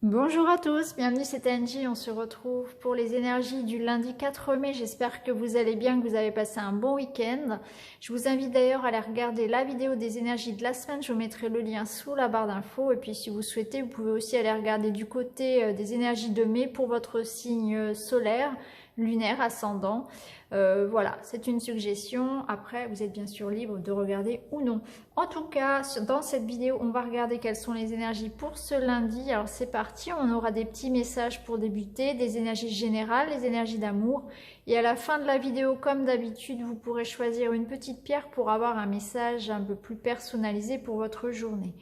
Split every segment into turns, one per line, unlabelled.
Bonjour à tous, bienvenue, c'est Angie, on se retrouve pour les énergies du lundi 4 mai, j'espère que vous allez bien, que vous avez passé un bon week-end. Je vous invite d'ailleurs à aller regarder la vidéo des énergies de la semaine, je vous mettrai le lien sous la barre d'infos, et puis si vous souhaitez, vous pouvez aussi aller regarder du côté des énergies de mai pour votre signe solaire, lunaire, ascendant. Voilà, c'est une suggestion, après vous êtes bien sûr libre de regarder ou non. En tout cas, dans cette vidéo, on va regarder quelles sont les énergies pour ce lundi. Alors c'est parti, on aura des petits messages pour débuter, des énergies générales, les énergies d'amour. Et à la fin de la vidéo, comme d'habitude, vous pourrez choisir une petite pierre pour avoir un message un peu plus personnalisé pour votre journée.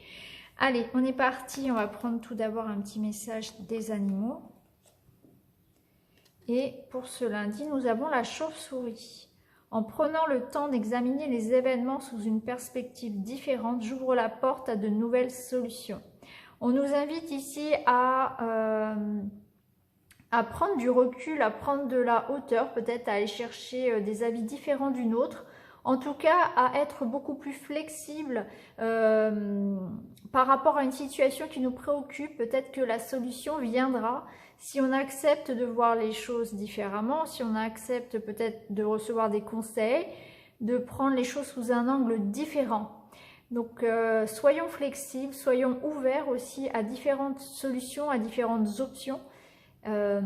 Allez, on est parti, on va prendre tout d'abord un petit message des animaux. Et pour ce lundi, nous avons la chauve-souris. En prenant le temps d'examiner les événements sous une perspective différente, j'ouvre la porte à de nouvelles solutions. On nous invite ici à prendre du recul, à prendre de la hauteur, peut-être à aller chercher des avis différents d'une autre. En tout cas, à être beaucoup plus flexible par rapport à une situation qui nous préoccupe. Peut-être que la solution viendra si on accepte de voir les choses différemment, si on accepte peut-être de recevoir des conseils, de prendre les choses sous un angle différent. Donc, soyons flexibles, soyons ouverts aussi à différentes solutions, à différentes options. Là,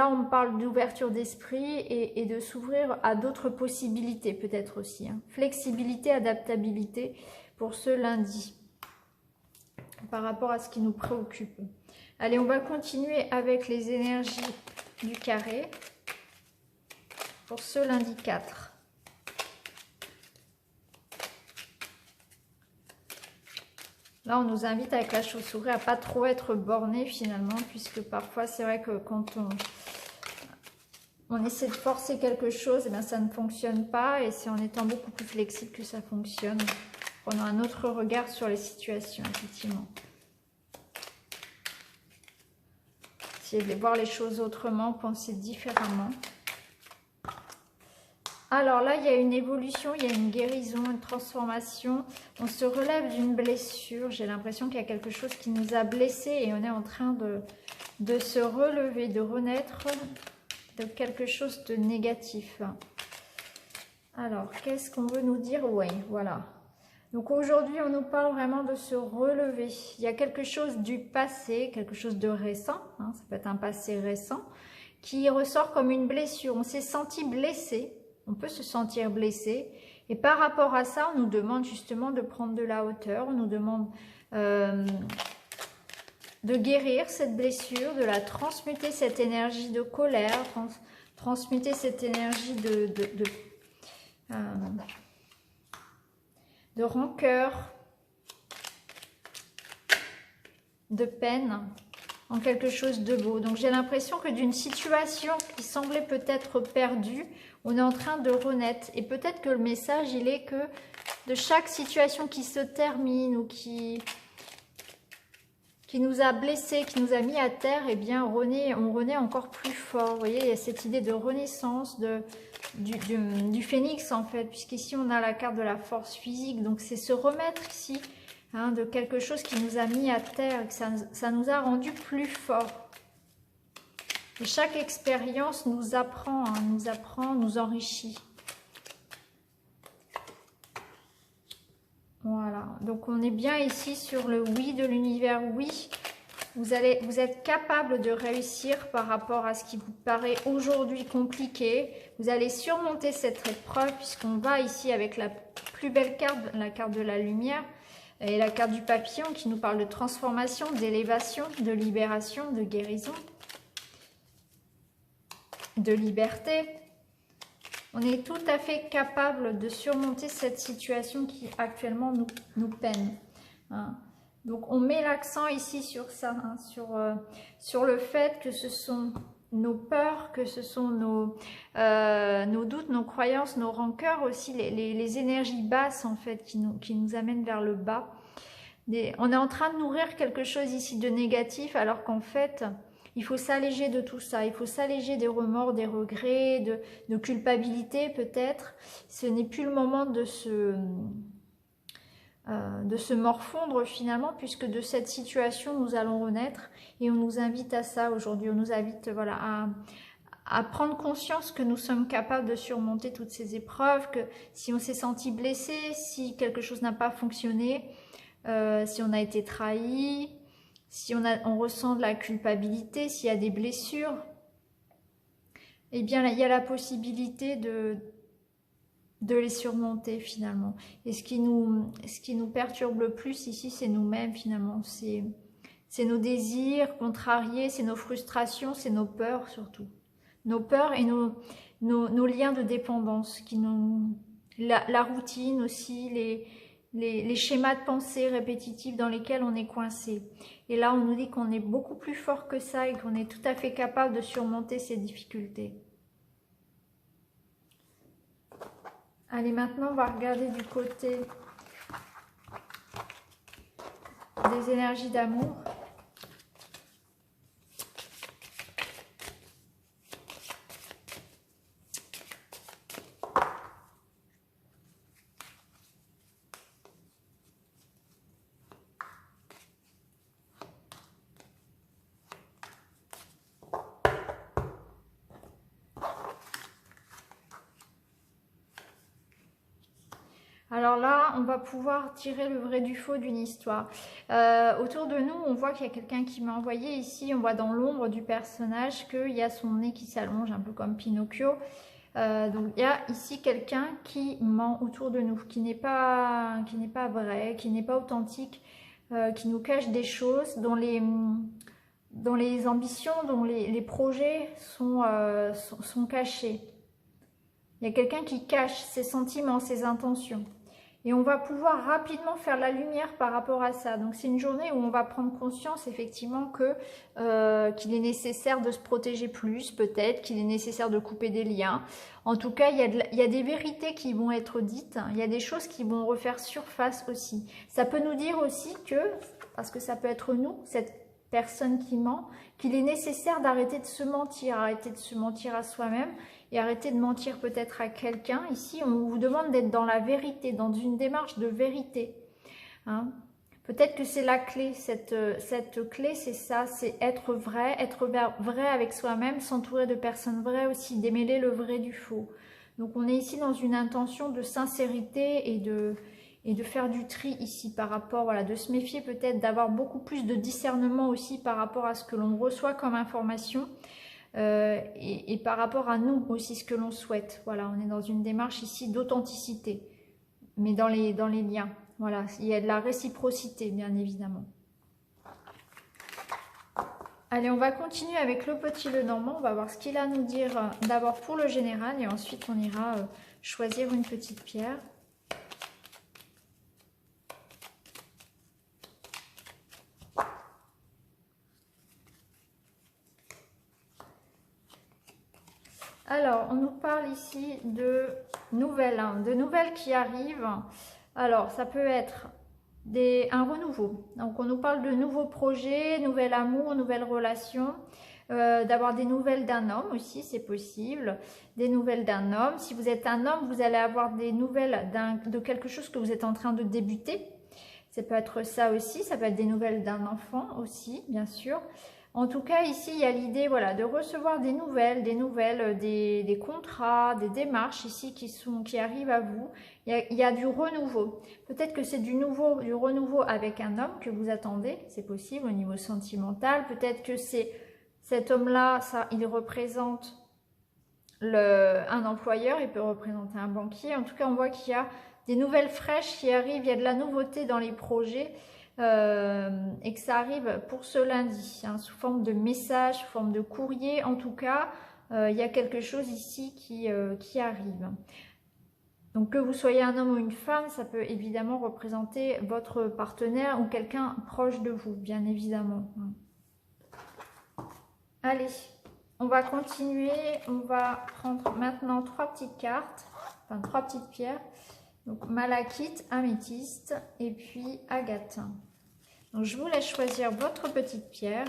on parle d'ouverture d'esprit et de s'ouvrir à d'autres possibilités peut-être aussi. Hein. Flexibilité, adaptabilité pour ce lundi par rapport à ce qui nous préoccupe. Allez, on va continuer avec les énergies du carré pour ce lundi 4. Là, on nous invite avec la chauve-souris à pas trop être borné finalement, puisque parfois c'est vrai que quand on essaie de forcer quelque chose, eh bien, ça ne fonctionne pas, et c'est en étant beaucoup plus flexible que ça fonctionne. Prenons un autre regard sur les situations, effectivement. Essayez de voir les choses autrement, penser différemment. Alors là, il y a une évolution, il y a une guérison, une transformation. On se relève d'une blessure. J'ai l'impression qu'il y a quelque chose qui nous a blessés et on est en train de se relever, de renaître de quelque chose de négatif. Alors, qu'est-ce qu'on veut nous dire? Oui, voilà. Donc aujourd'hui, on nous parle vraiment de se relever. Il y a quelque chose du passé, quelque chose de récent, hein, ça peut être un passé récent, qui ressort comme une blessure. On s'est senti blessé. On peut se sentir blessé et par rapport à ça, on nous demande justement de prendre de la hauteur, on nous demande de guérir cette blessure, de la transmuter, cette énergie de colère, transmuter cette énergie de rancœur, de peine, en quelque chose de beau. Donc j'ai l'impression que d'une situation qui semblait peut-être perdue, on est en train de renaître. Et peut-être que le message, il est que de chaque situation qui se termine ou qui nous a blessés, qui nous a mis à terre, eh bien on renaît encore plus fort. Vous voyez, il y a cette idée de renaissance, du phénix en fait, puisqu'ici on a la carte de la force physique. Donc c'est se remettre ici, hein, de quelque chose qui nous a mis à terre, que ça nous a rendu plus forts. Et chaque expérience nous apprend, hein, nous enrichit. Voilà, donc on est bien ici sur le oui de l'univers. Oui, vous êtes capable de réussir par rapport à ce qui vous paraît aujourd'hui compliqué. Vous allez surmonter cette épreuve puisqu'on va ici avec la plus belle carte, la carte de la lumière et la carte du papillon qui nous parle de transformation, d'élévation, de libération, de guérison, de liberté. On est tout à fait capable de surmonter cette situation qui actuellement nous peine. Hein. Donc on met l'accent ici sur ça, hein, sur le fait que ce sont nos peurs, que ce sont nos doutes, nos croyances, nos rancœurs aussi, les énergies basses en fait qui nous amènent vers le bas. On est en train de nourrir quelque chose ici de négatif alors qu'en fait... Il faut s'alléger de tout ça, il faut s'alléger des remords, des regrets, de culpabilité peut-être. Ce n'est plus le moment de se de se morfondre finalement, puisque de cette situation nous allons renaître, et on nous invite à ça aujourd'hui. On nous invite, voilà, à prendre conscience que nous sommes capables de surmonter toutes ces épreuves, que si on s'est senti blessé, si quelque chose n'a pas fonctionné, si on a été trahi, si on ressent de la culpabilité, s'il y a des blessures, eh bien il y a la possibilité de les surmonter finalement. Et ce qui nous perturbe le plus ici, c'est nous-mêmes finalement. C'est nos désirs contrariés, c'est nos frustrations, c'est nos peurs surtout. Nos peurs et nos liens de dépendance, la routine aussi, les schémas de pensée répétitifs dans lesquels on est coincé. Et là, on nous dit qu'on est beaucoup plus fort que ça et qu'on est tout à fait capable de surmonter ces difficultés. Allez, maintenant, on va regarder du côté des énergies d'amour. Alors là, on va pouvoir tirer le vrai du faux d'une histoire. Autour de nous, on voit qu'il y a quelqu'un qui m'a envoyé ici, on voit dans l'ombre du personnage qu'il y a son nez qui s'allonge, un peu comme Pinocchio. Donc il y a ici quelqu'un qui ment autour de nous, qui n'est pas vrai, qui n'est pas authentique, qui nous cache des choses, dont les ambitions, dont les projets sont cachés. Il y a quelqu'un qui cache ses sentiments, ses intentions. Et on va pouvoir rapidement faire la lumière par rapport à ça. Donc c'est une journée où on va prendre conscience effectivement qu'il est nécessaire de se protéger plus, peut-être, qu'il est nécessaire de couper des liens. En tout cas, il y a des vérités qui vont être dites, il y a des choses qui vont refaire surface aussi. Ça peut nous dire aussi que, parce que ça peut être nous, cette personne qui ment, qu'il est nécessaire d'arrêter de se mentir, arrêter de se mentir à soi-même, et arrêter de mentir peut-être à quelqu'un. Ici, on vous demande d'être dans la vérité, dans une démarche de vérité. Hein. Peut-être que c'est la clé, cette clé, c'est ça, c'est être vrai avec soi-même, s'entourer de personnes vraies aussi, démêler le vrai du faux. Donc on est ici dans une intention de sincérité et de faire du tri ici par rapport, voilà, de se méfier peut-être, d'avoir beaucoup plus de discernement aussi par rapport à ce que l'on reçoit comme information. Et par rapport à nous aussi, ce que l'on souhaite. Voilà, on est dans une démarche ici d'authenticité, mais dans les liens. Voilà, il y a de la réciprocité, bien évidemment. Allez, on va continuer avec le petit Lenormand. On va voir ce qu'il a à nous dire d'abord pour le général, et ensuite on ira choisir une petite pierre. Alors, on nous parle ici de nouvelles, qui arrivent. Alors, ça peut être un renouveau. Donc, on nous parle de nouveaux projets, nouvel amour, nouvelles relations. D'avoir des nouvelles d'un homme aussi, c'est possible. Des nouvelles d'un homme. Si vous êtes un homme, vous allez avoir des nouvelles de quelque chose que vous êtes en train de débuter. Ça peut être ça aussi. Ça peut être des nouvelles d'un enfant aussi, bien sûr. En tout cas, ici, il y a l'idée, voilà, de recevoir des nouvelles, des contrats, des démarches ici qui arrivent à vous. Il y a du renouveau. Peut-être que c'est du renouveau avec un homme que vous attendez, c'est possible au niveau sentimental. Peut-être que c'est cet homme-là, il représente un employeur, il peut représenter un banquier. En tout cas, on voit qu'il y a des nouvelles fraîches qui arrivent, il y a de la nouveauté dans les projets. Et que ça arrive pour ce lundi, hein, sous forme de message, sous forme de courrier. En tout cas, il y a quelque chose ici qui arrive. Donc que vous soyez un homme ou une femme, ça peut évidemment représenter votre partenaire ou quelqu'un proche de vous, bien évidemment. Allez, on va continuer. On va prendre maintenant 3 petites cartes, enfin 3 petites pierres. Donc malachite, améthyste et puis agate. Donc je vous laisse choisir votre petite pierre.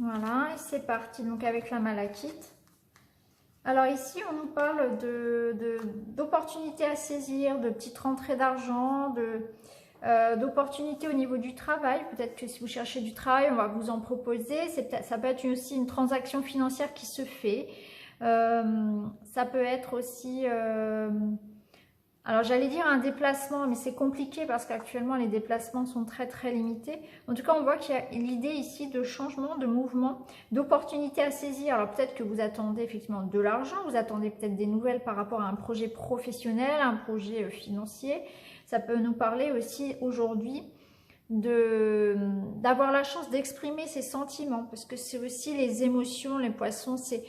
Voilà, et c'est parti, donc avec la malachite. Alors ici, on nous parle d'opportunités à saisir, de petites rentrées d'argent, d'opportunités au niveau du travail. Peut-être que si vous cherchez du travail, on va vous en proposer. Ça peut être aussi une transaction financière qui se fait. Ça peut être aussi... alors j'allais dire un déplacement, mais c'est compliqué parce qu'actuellement les déplacements sont très limités. En tout cas, on voit qu'il y a l'idée ici de changement, de mouvement, d'opportunités à saisir. Alors peut-être que vous attendez effectivement de l'argent, vous attendez peut-être des nouvelles par rapport à un projet professionnel, un projet financier. Ça peut nous parler aussi aujourd'hui d'avoir la chance d'exprimer ses sentiments, parce que c'est aussi les émotions, les poissons, c'est...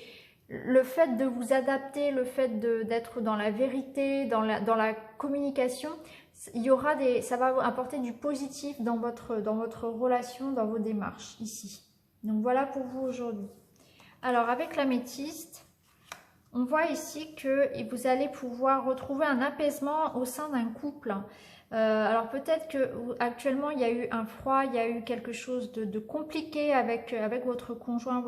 Le fait de vous adapter, le fait d'être dans la vérité, dans la communication, ça va apporter du positif dans votre relation, dans vos démarches ici. Donc voilà pour vous aujourd'hui. Alors avec l'améthyste, on voit ici que vous allez pouvoir retrouver un apaisement au sein d'un couple. Alors peut-être que actuellement il y a eu un froid, il y a eu quelque chose de compliqué avec votre conjoint,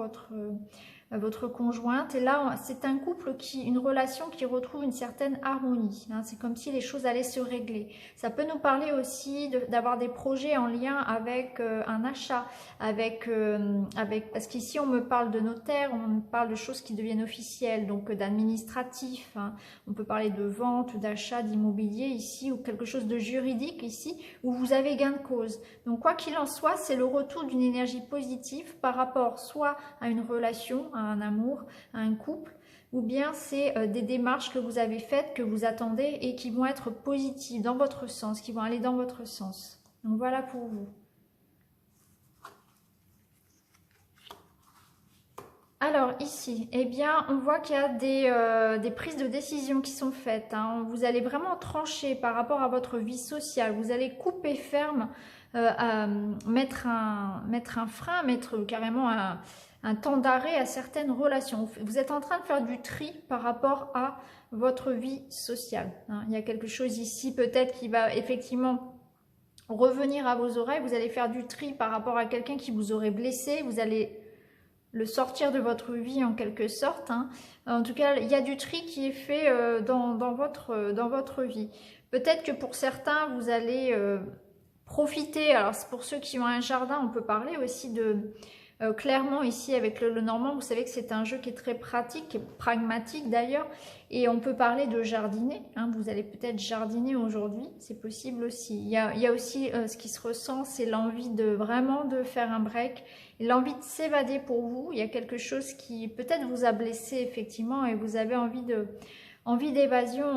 votre conjointe, et là c'est un couple une relation qui retrouve une certaine harmonie, hein. C'est comme si les choses allaient se régler. Ça peut nous parler aussi d'avoir des projets en lien avec un achat, parce qu'ici on me parle de notaire, on me parle de choses qui deviennent officielles, donc d'administratif, hein. On peut parler de vente, d'achat, d'immobilier ici, ou quelque chose de juridique ici, où vous avez gain de cause. Donc quoi qu'il en soit, c'est le retour d'une énergie positive par rapport soit à une relation, à un amour, à un couple, ou bien c'est des démarches que vous avez faites, que vous attendez et qui vont être positives dans votre sens, qui vont aller dans votre sens. Donc voilà pour vous. Alors ici, eh bien, on voit qu'il y a des prises de décision qui sont faites, hein. Vous allez vraiment trancher par rapport à votre vie sociale. Vous allez couper ferme, mettre un frein, mettre carrément un temps d'arrêt à certaines relations. Vous êtes en train de faire du tri par rapport à votre vie sociale, hein. Il y a quelque chose ici peut-être qui va effectivement revenir à vos oreilles. Vous allez faire du tri par rapport à quelqu'un qui vous aurait blessé. Vous allez le sortir de votre vie en quelque sorte, hein. En tout cas, il y a du tri qui est fait dans votre vie. Peut-être que pour certains, vous allez profiter. Alors, pour ceux qui ont un jardin, on peut parler aussi de... clairement ici avec le normand, vous savez que c'est un jeu qui est très pratique, pragmatique d'ailleurs, et on peut parler de jardiner, hein. Vous allez peut-être jardiner aujourd'hui, c'est possible aussi. Il y a aussi ce qui se ressent, c'est l'envie vraiment de faire un break, l'envie de s'évader pour vous. Il y a quelque chose qui peut-être vous a blessé effectivement et vous avez envie d'évasion,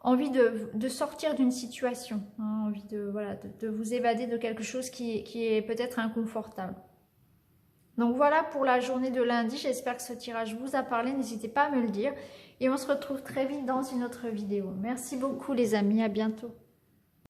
envie de sortir d'une situation, hein, envie de vous évader de quelque chose qui est peut-être inconfortable. Donc voilà pour la journée de lundi, j'espère que ce tirage vous a parlé, n'hésitez pas à me le dire. Et on se retrouve très vite dans une autre vidéo. Merci beaucoup les amis, à bientôt.